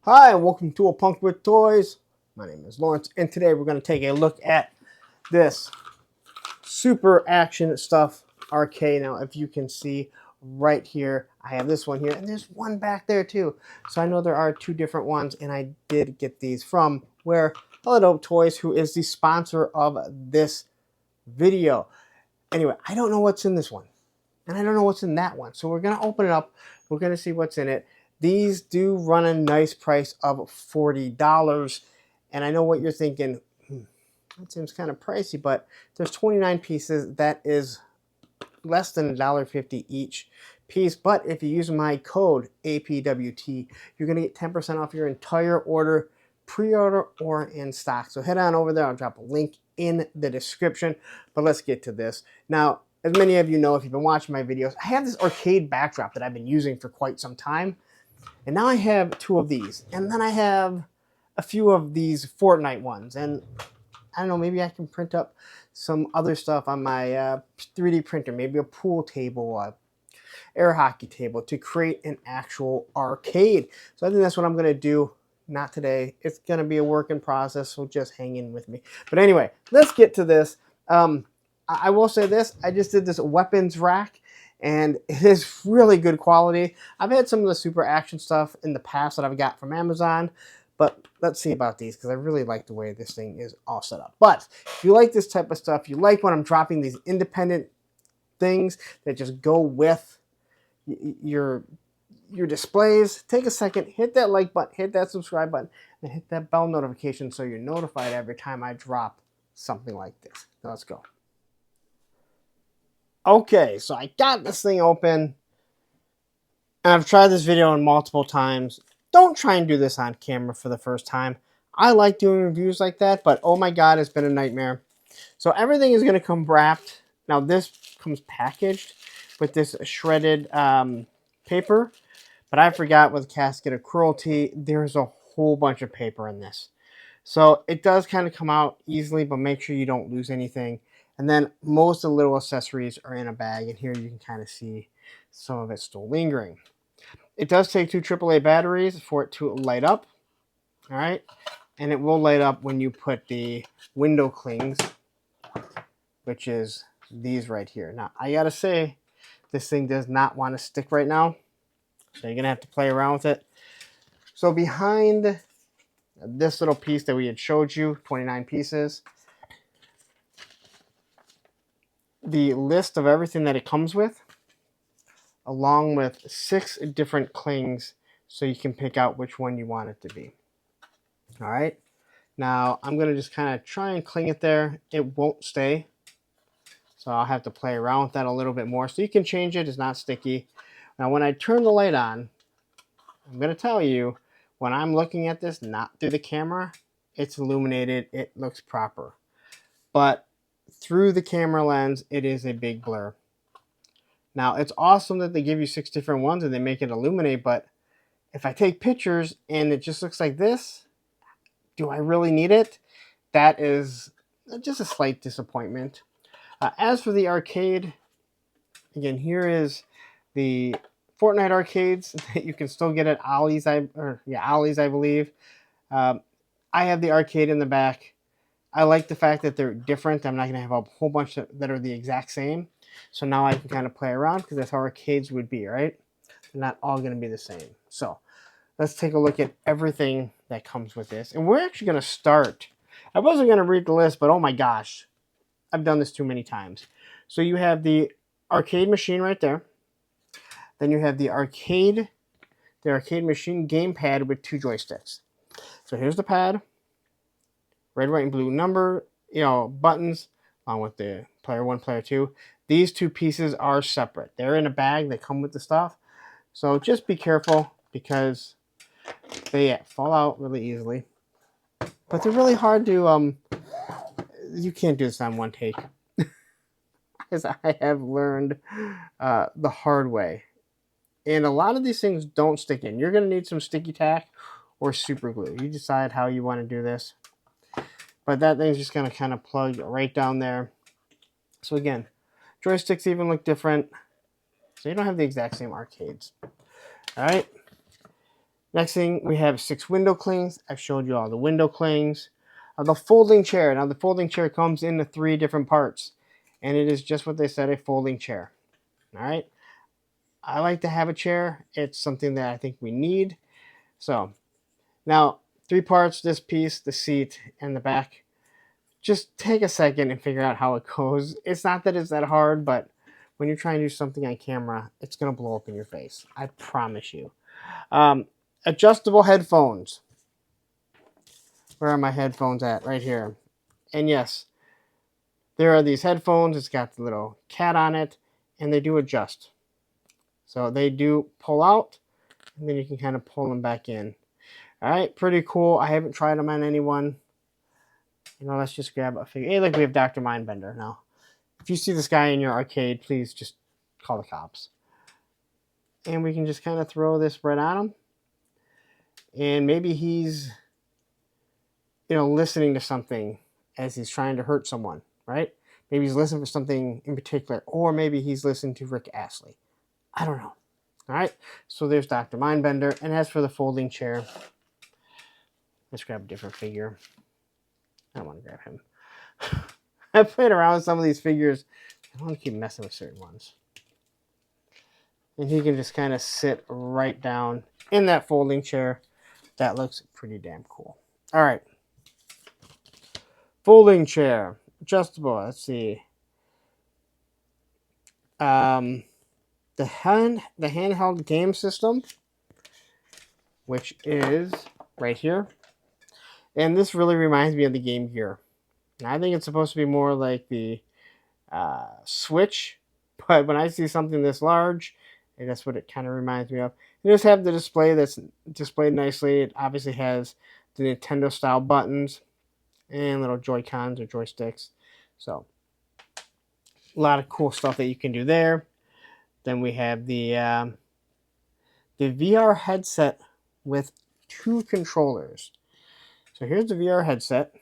Hi, and welcome to A Punk with Toys. My name is Lawrence, and today we're going to take a look at this super action stuff arcade. Now, if you can see right here, I have this one here, and there's one back there too. So I know there are two different ones, and I did get these from Hello Dope Toys, who is the sponsor of this video. Anyway, I don't know what's in this one, and I don't know what's in that one. So we're going to open it up. We're going to see what's in it. These do run a nice price of $40. And I know what you're thinking, that seems kind of pricey, but there's 29 pieces. That is less than $1.50 each piece. But if you use my code APWT, you're going to get 10% off your entire order, pre-order or in stock. So head on over there. I'll drop a link in the description. But let's get to this. Now, as many of you know, if you've been watching my videos, I have this arcade backdrop that I've been using for quite some time. And now I have two of these. And then I have a few of these Fortnite ones. And I don't know, maybe I can print up some other stuff on my 3D printer. Maybe a pool table, a air hockey table to create an actual arcade. So I think that's what I'm going to do. Not today. It's going to be a work in process, so just hang in with me. But anyway, let's get to this. I will say this. I just did this weapons rack, and it is really good quality. I've had some of the super action stuff in the past that I've got from Amazon, but let's see about these because I really like the way this thing is all set up. But if you like this type of stuff, you like when I'm dropping these independent things that just go with your displays, take a second, hit that like button, hit that subscribe button, and hit that bell notification so you're notified every time I drop something like this. Now let's go. Okay, so I got this thing open, and I've tried this video on multiple times. Don't try and do this on camera for the first time. I like doing reviews like that, but oh my god, it's been a nightmare. So everything is going to come wrapped. Now this comes packaged with this shredded paper, but I forgot with Casket of Cruelty, there's a whole bunch of paper in this. So it does kind of come out easily, but make sure you don't lose anything. And then most of the little accessories are in a bag, and here you can kind of see some of it still lingering. It does take two AAA batteries for it to light up. All right. And it will light up when you put the window clings, which is these right here. Now, I got to say, this thing does not want to stick right now. So you're going to have to play around with it. So behind this little piece that we had showed you, 29 pieces, the list of everything that it comes with, along with 6 different clings so you can pick out which one you want it to be. All right. Now, I'm going to just kind of try and cling it there. It won't stay. So I'll have to play around with that a little bit more. So you can change it. It's not sticky. Now, when I turn the light on, I'm going to tell you, when I'm looking at this, not through the camera, it's illuminated. It looks proper. But through the camera lens, it is a big blur. Now, it's awesome that they give you 6 different ones and they make it illuminate, but if I take pictures and it just looks like this, do I really need it? That is just a slight disappointment. As for the arcade, again, here is the Fortnite arcades that you can still get at Ollie's, Ollie's, I believe. I have the arcade in the back. I like the fact that they're different. I'm not going to have a whole bunch that are the exact same. So now I can kind of play around because that's how arcades would be, right? They're not all going to be the same. So let's take a look at everything that comes with this. And we're actually going to start. I wasn't going to read the list, but oh my gosh, I've done this too many times. So you have the arcade machine right there. Then you have the arcade machine gamepad with 2 joysticks. So here's the pad. Red, white, and blue number, buttons, along with the player 1, player 2. These 2 pieces are separate. They're in a bag. They come with the stuff. So just be careful because they fall out really easily. But they're really hard to, you can't do this on one take. As I have learned the hard way. And a lot of these things don't stick in. You're going to need some sticky tack or super glue. You decide how you want to do this. But that thing's just going to kind of plug right down there. So again, joysticks even look different. So you don't have the exact same arcades. All right. Next thing, we have 6 window clings. I've showed you all the window clings. The folding chair. Now, the folding chair comes into 3 different parts, and it is just what they said, a folding chair. All right. I like to have a chair. It's something that I think we need. So, now, 3 parts, this piece, the seat, and the back. Just take a second and figure out how it goes. It's not that it's that hard, but when you're trying to do something on camera, it's going to blow up in your face. I promise you. Adjustable headphones. Where are my headphones at? Right here. And yes, there are these headphones. It's got the little cat on it, and they do adjust. So they do pull out, and then you can kind of pull them back in. All right, pretty cool. I haven't tried them on anyone. Let's just grab a figure. Hey, look, we have Dr. Mindbender now. If you see this guy in your arcade, please just call the cops. And we can just kind of throw this right on him. And maybe he's, listening to something as he's trying to hurt someone, right? Maybe he's listening for something in particular. Or maybe he's listening to Rick Astley. I don't know. All right, so there's Dr. Mindbender. And as for the folding chair, let's grab a different figure. I don't want to grab him. I played around with some of these figures. I want to keep messing with certain ones. And he can just kind of sit right down in that folding chair. That looks pretty damn cool. All right. Folding chair. Adjustable. Let's see. The handheld game system, which is right here. And this really reminds me of the Game Gear. Now, I think it's supposed to be more like the Switch, but when I see something this large, that's what it kind of reminds me of. You just have the display that's displayed nicely. It obviously has the Nintendo style buttons and little Joy-Cons or joysticks. So, a lot of cool stuff that you can do there. Then we have the VR headset with 2 controllers. So here's the VR headset.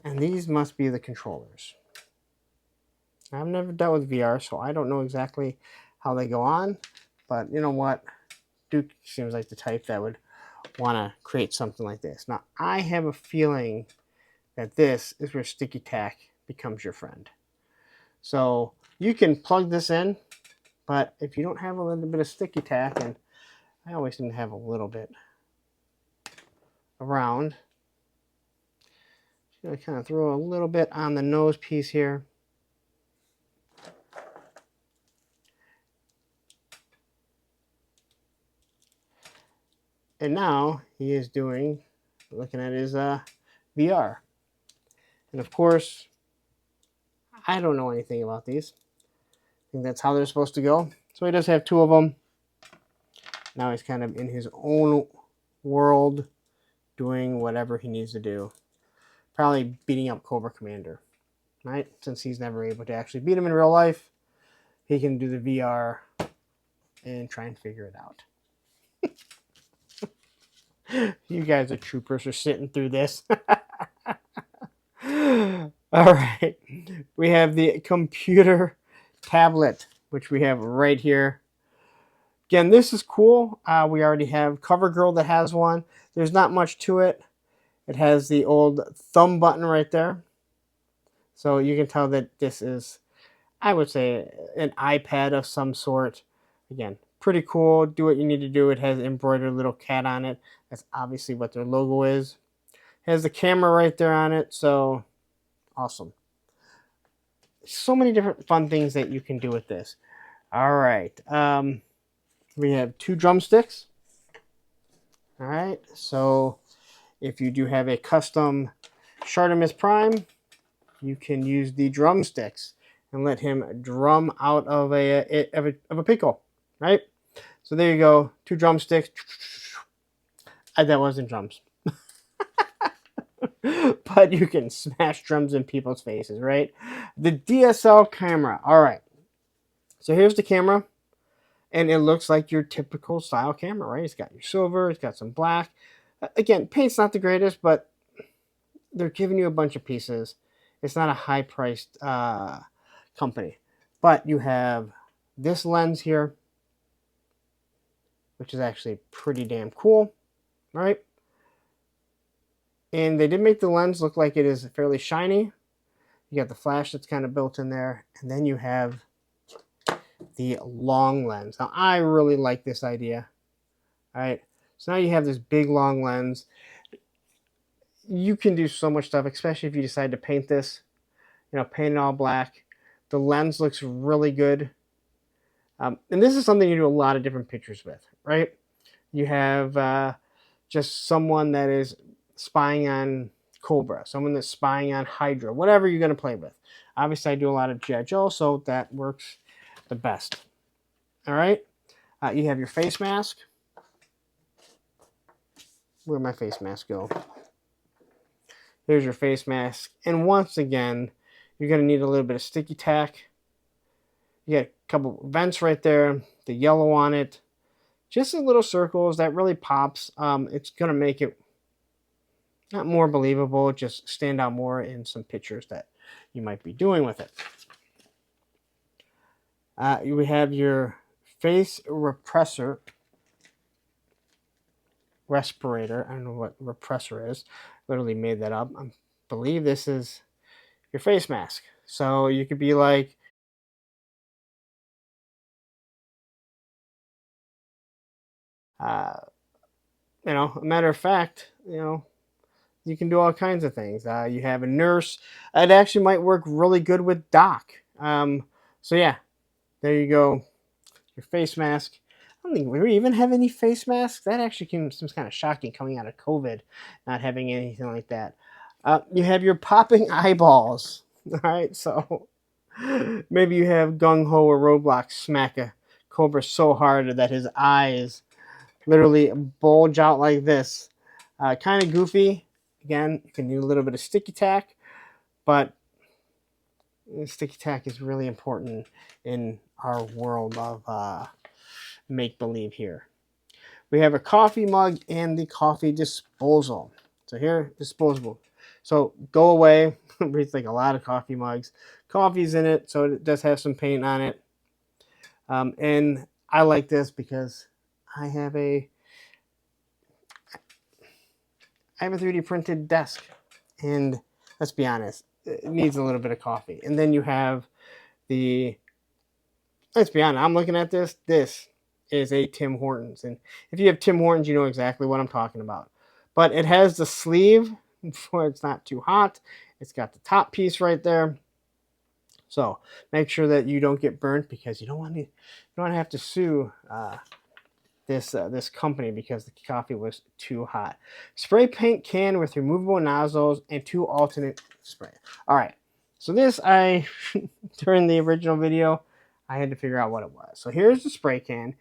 And these must be the controllers. I've never dealt with VR, so I don't know exactly how they go on. But you know what? Duke seems like the type that would want to create something like this. Now, I have a feeling that this is where sticky tack becomes your friend. So you can plug this in, but if you don't have a little bit of sticky tack, and I always seem to have a little bit around, just gonna kind of throw a little bit on the nose piece here. And now he is looking at his VR. And of course, I don't know anything about these. I think that's how they're supposed to go. So he does have 2 of them. Now he's kind of in his own world, doing whatever he needs to do. Probably beating up Cobra Commander, right? Since he's never able to actually beat him in real life, he can do the VR and try and figure it out. You guys are troopers for sitting through this. All right. We have the computer tablet, which we have right here. Again, this is cool. We already have CoverGirl that has one. There's not much to it. It has the old thumb button right there. So you can tell that this is, I would say, an iPad of some sort. Again, pretty cool. Do what you need to do. It has an embroidered little cat on it. That's obviously what their logo is. It has the camera right there on it. So awesome. So many different fun things that you can do with this. All right. We have 2 drumsticks. All right. So if you do have a custom Shartimus Prime, you can use the drumsticks and let him drum out of a pickle, right? So there you go, 2 drumsticks. That wasn't drums. But you can smash drums in people's faces, right? The DSL camera. All right. So here's the camera. And it looks like your typical style camera, right? It's got your silver. It's got some black. Again, paint's not the greatest, but they're giving you a bunch of pieces. It's not a high-priced company. But you have this lens here. which is actually pretty damn cool. All right. And they did make the lens look like it is fairly shiny. You got the flash that's kind of built in there. And then you have the long lens. Now, I really like this idea. All right. So now you have this big long lens. You can do so much stuff, especially if you decide to paint this. Paint it all black. The lens looks really good. And this is something you do a lot of different pictures with, right? You have just someone that is spying on Cobra, someone that's spying on Hydra, whatever you're going to play with. Obviously, I do a lot of G.I. Joe, so that works the best. All right? You have your face mask. Where'd my face mask go? Here's your face mask. And once again, you're going to need a little bit of sticky tack. You got a couple vents right there, the yellow on it. Just the little circles, that really pops. It's going to make it not more believable, just stand out more in some pictures that you might be doing with it. We have your face respirator. I don't know what repressor is. Literally made that up. I believe this is your face mask. So you could be like, a matter of fact, you can do all kinds of things. You have a nurse. It actually might work really good with Doc. So yeah, there you go. Your face mask. I don't think we even have any face masks. That actually seems kind of shocking coming out of COVID, not having anything like that. You have your popping eyeballs. All right, so maybe you have Gung Ho or Roblox smack a Cobra so hard that his eyes literally bulge out like this. Kind of goofy. Again, you can do a little bit of sticky tack, but sticky tack is really important in our world of make-believe here. We have a coffee mug and the coffee disposal. So here, disposable. So go away. It's like a lot of coffee mugs. Coffee's in it, so it does have some paint on it. And I like this because I have a 3D printed desk. And let's be honest, it needs a little bit of coffee. And then you have let's be honest, I'm looking at this. This is a Tim Hortons. And if you have Tim Hortons, you know exactly what I'm talking about. But it has the sleeve where it's not too hot. It's got the top piece right there. So make sure that you don't get burnt, because you don't want to have to sue this company because the coffee was too hot. Spray paint can with removable nozzles and 2 alternate spray. All right. So this, during the original video, I had to figure out what it was. So here's the spray can,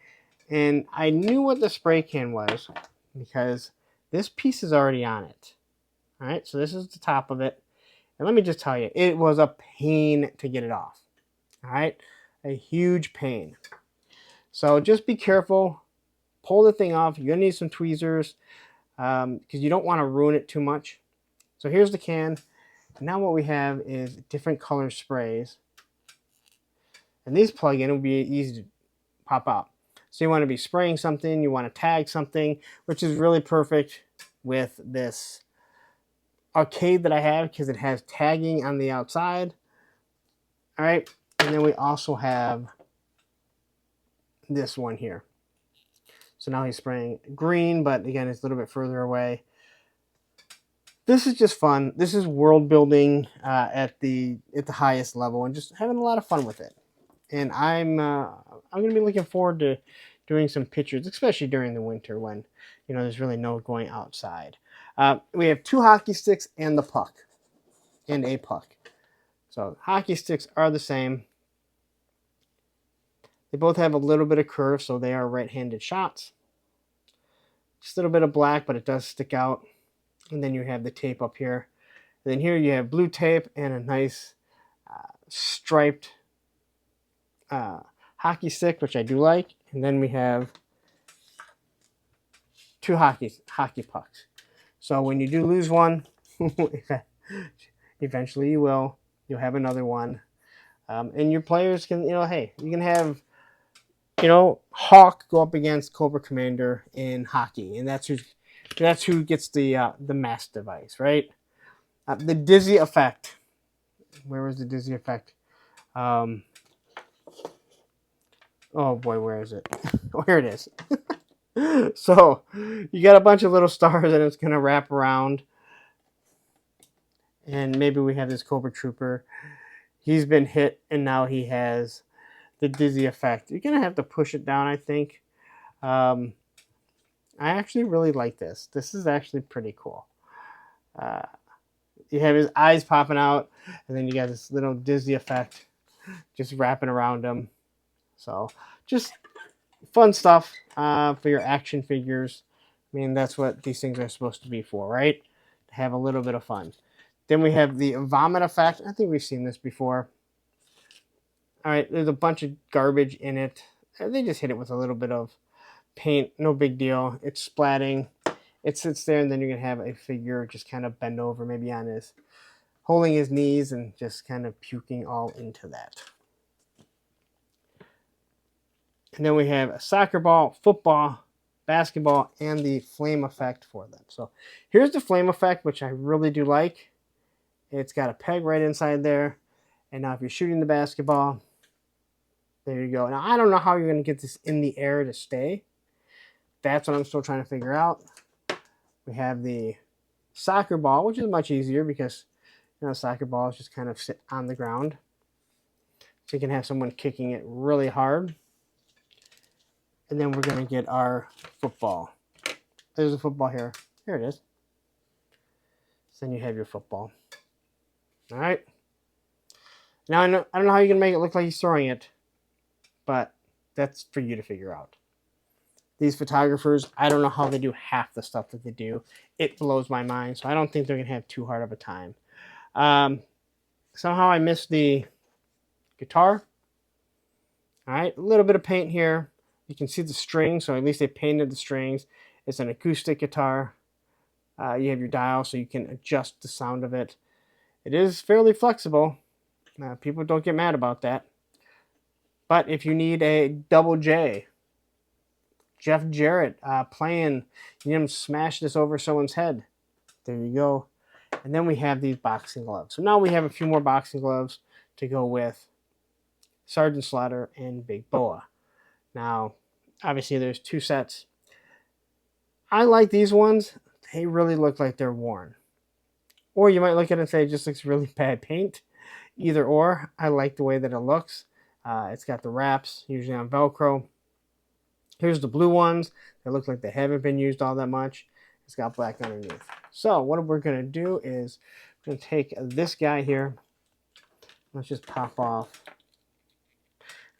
and I knew what the spray can was because this piece is already on it. All right. So this is the top of it. And let me just tell you, it was a pain to get it off. All right. A huge pain. So just be careful. Pull the thing off. You're going to need some tweezers because you don't want to ruin it too much. So here's the can. Now what we have is different color sprays. And these plug in, it will be easy to pop out. So you want to be spraying something. You want to tag something, which is really perfect with this arcade that I have because it has tagging on the outside. All right. And then we also have this one here. So now he's spraying green, but again, it's a little bit further away. This is just fun. This is world building at the highest level, and just having a lot of fun with it. And I'm going to be looking forward to doing some pictures, especially during the winter when there's really no going outside. We have 2 hockey sticks and the puck, and a puck. So hockey sticks are the same. They both have a little bit of curve, so they are right-handed shots. Just a little bit of black, but it does stick out. And then you have the tape up here. And then here you have blue tape and a nice striped hockey stick, which I do like. And then we have 2 hockey pucks. So when you do lose one, eventually you will. You'll have another one. And your players can, hey, you can have you know, Hawk go up against Cobra Commander in hockey, and that's who gets the mass device, right? The dizzy effect. Where was the dizzy effect? Um, oh boy, where is it? Oh, here it is. So you got a bunch of little stars, and it's gonna wrap around. And maybe we have this Cobra Trooper. He's been hit, and now he has the dizzy effect. You're gonna have to push it down, I think. Um, I actually really like this. This is actually pretty cool. Uh, you have his eyes popping out, and then you got this little dizzy effect just wrapping around him. So just fun stuff for your action figures. I mean, that's what these things are supposed to be for, right? To have a little bit of fun. Then we have the vomit effect. I think we've seen this before. All right, there's a bunch of garbage in it. They just hit it with a little bit of paint. No big deal. It's splatting. It sits there, and then you're going to have a figure just kind of bend over, maybe on his, holding his knees and just kind of puking all into that. And then we have a soccer ball, football, basketball, and the flame effect for them. So here's the flame effect, which I really do like. It's got a peg right inside there. And now if you're shooting the basketball, there you go. Now, I don't know how you're going to get this in the air to stay. That's what I'm still trying to figure out. We have the soccer ball, which is much easier because, you know, soccer balls just kind of sit on the ground. So you can have someone kicking it really hard. And then we're going to get our football. There's a football here. Here it is. So then you have your football. All right. Now, I don't know how you're going to make it look like he's throwing it, but that's for you to figure out. These photographers, I don't know how they do half the stuff that they do. It blows my mind, so I don't think they're going to have too hard of a time. Somehow I missed the guitar. All right, a little bit of paint here. You can see the strings, so at least they painted the strings. It's an acoustic guitar. You have your dial, so you can adjust the sound of it. It is fairly flexible. People don't get mad about that. But if you need a double J, Jeff Jarrett playing, you need him to smash this over someone's head. There you go. And then we have these boxing gloves. So now we have a few more boxing gloves to go with Sergeant Slaughter and Big Boa. Now, obviously there's two sets. I like these ones. They really look like they're worn. Or you might look at it and say it just looks really bad paint. Either or, I like the way that it looks. It's got the wraps, usually on Velcro. Here's the blue ones. They look like they haven't been used all that much. It's got black underneath. So what we're going to do is we're going to take this guy here. Let's just pop off.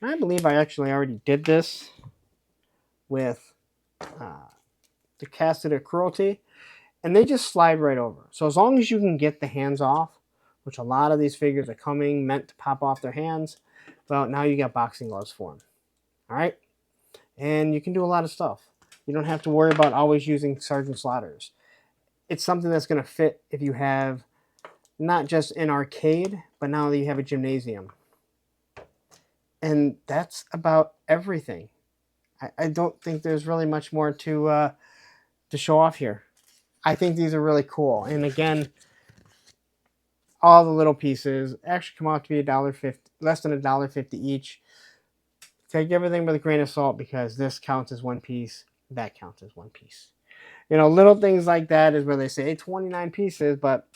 And I believe I actually already did this with the Casted of Cruelty. And they just slide right over. So as long as you can get the hands off, which a lot of these figures are coming meant to pop off their hands, well, now you got boxing gloves for them. All right? And you can do a lot of stuff. You don't have to worry about always using Sergeant Slaughters. It's something that's going to fit if you have not just an arcade, but now that you have a gymnasium. And that's about everything. I don't think there's really much more to show off here. I think these are really cool. And again, all the little pieces actually come out to be $1.50, less than $1.50 each. Take everything with a grain of salt because this counts as one piece, that counts as one piece. You know, little things like that is where they say 29 pieces, but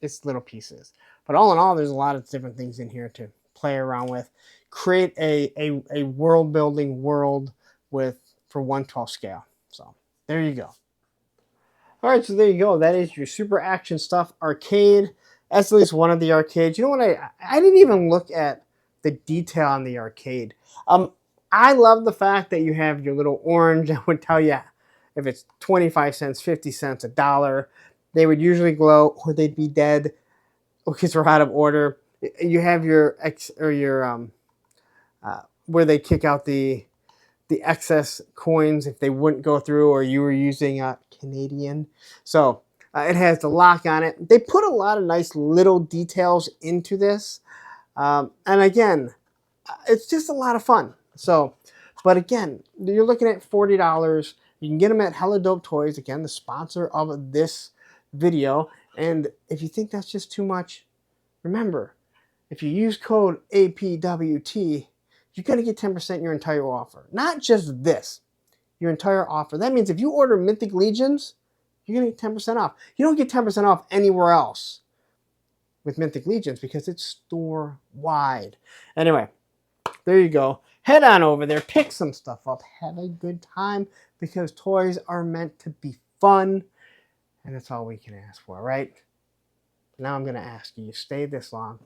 it's little pieces. But all in all, there's a lot of different things in here to play around with. Create a world-building world for 1/12 scale. So there you go. All right, so there you go. That is your Super Action Stuff arcade. That's at least one of the arcades. You know what? I didn't even look at the detail on the arcade. I love the fact that you have your little orange that would tell you if it's 25 cents, 50 cents, $1. They would usually glow or they'd be dead because we're out of order. You have your where they kick out the excess coins if they wouldn't go through or you were using a Canadian. So it has the lock on it. They put a lot of nice little details into this. And again, it's just a lot of fun. So But again, you're looking at $40. You can get them at Hella Dope Toys, again, the sponsor of this video. And if you think that's just too much, remember, if you use code APWT, you're going to get 10% your entire offer. Not just this, your entire offer. That means if you order Mythic Legions, you're going to get 10% off. You don't get 10% off anywhere else with Mythic Legions because it's store-wide. Anyway, there you go. Head on over there, pick some stuff up, have a good time, because toys are meant to be fun, and that's all we can ask for, right? Now I'm going to ask you, you stayed this long.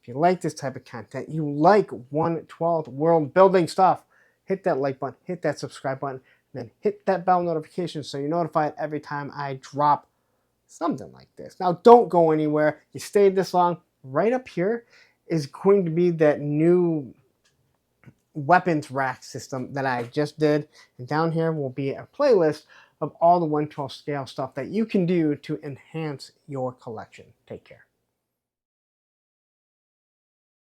If you like this type of content, you like 1/12 world building stuff, hit that like button, hit that subscribe button, and then hit that bell notification so you're notified every time I drop something like this. Now, don't go anywhere. You stayed this long. Right up here is going to be that new weapons rack system that I just did. And down here will be a playlist of all the 1/12 scale stuff that you can do to enhance your collection. Take care.